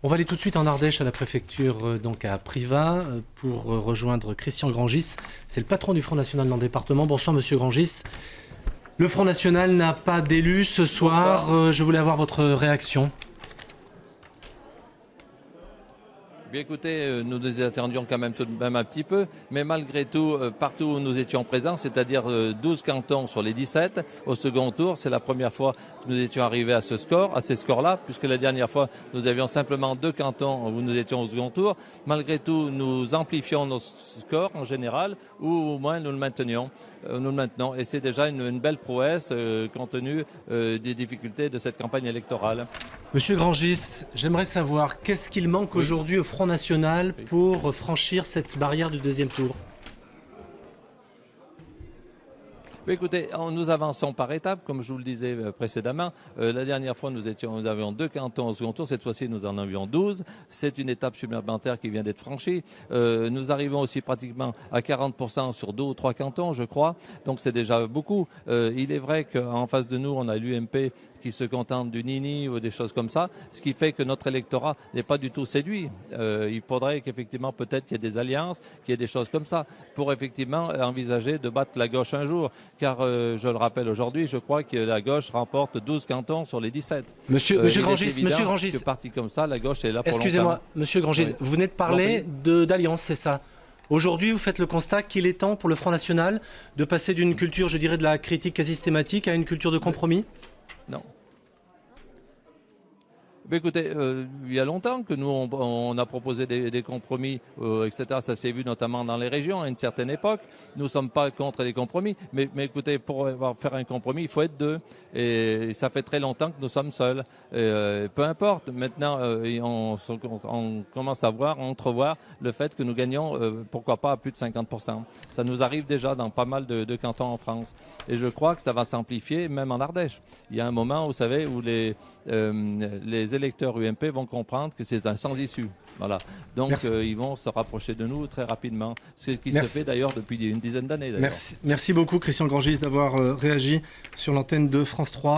On va aller tout de suite en Ardèche à la préfecture, donc à Privas, pour rejoindre Christian Grangis. C'est le patron du Front National dans le département. Bonsoir Monsieur Grangis. Le Front National n'a pas d'élu ce soir. Je voulais avoir votre réaction. Bien écoutez, nous nous attendions quand même tout de même un petit peu, mais malgré tout, partout où nous étions présents, c'est-à-dire 12 cantons sur les 17, au second tour, c'est la première fois que nous étions arrivés à ce score, à ces scores-là, puisque la dernière fois, nous avions simplement 2 cantons où nous étions au second tour. Malgré tout, nous amplifions nos scores en général, ou au moins nous le maintenions. Nous le maintenons, et c'est déjà une belle prouesse compte tenu des difficultés de cette campagne électorale. Monsieur Grangis, j'aimerais savoir qu'est-ce qu'il manque aujourd'hui au Front National pour franchir cette barrière du deuxième tour? Écoutez, nous avançons par étapes, comme je vous le disais précédemment. La dernière fois, nous avions 2 cantons au second tour. Cette fois-ci, nous en avions 12. C'est une étape supplémentaire qui vient d'être franchie. Nous arrivons aussi pratiquement à 40% sur 2 ou 3 cantons, je crois. Donc, c'est déjà beaucoup. Il est vrai qu'en face de nous, on a l'UMP qui se contente du nini ou des choses comme ça, ce qui fait que notre électorat n'est pas du tout séduit. Il faudrait qu'effectivement, peut-être qu'il y ait des alliances, qu'il y ait des choses comme ça, pour effectivement envisager de battre la gauche un jour. Car, je le rappelle aujourd'hui, je crois que la gauche remporte 12 cantons sur les 17. Monsieur Grangis, que parti comme ça, la gauche est là pour excusez-moi, Monsieur Grangis, oui. vous venez de parler d'alliance, c'est ça? Aujourd'hui, vous faites le constat qu'il est temps pour le Front National de passer d'une culture, je dirais, de la critique quasi systématique à une culture de compromis? Non. Mais écoutez, il y a longtemps que nous, on a proposé des compromis, etc. Ça s'est vu notamment dans les régions à une certaine époque. Nous ne sommes pas contre les compromis. Mais écoutez, pour faire un compromis, il faut être deux. Et ça fait très longtemps que nous sommes seuls. Peu importe. Maintenant, on commence à entrevoir le fait que nous gagnons, pourquoi pas, à plus de 50%. Ça nous arrive déjà dans pas mal de cantons en France. Et je crois que ça va s'amplifier, même en Ardèche. Il y a un moment, vous savez, où les électeurs UMP vont comprendre que c'est un sans issue. Voilà. Donc, ils vont se rapprocher de nous très rapidement. Ce qui se fait d'ailleurs depuis une dizaine d'années. Merci beaucoup, Christian Grangis, d'avoir réagi sur l'antenne de France 3.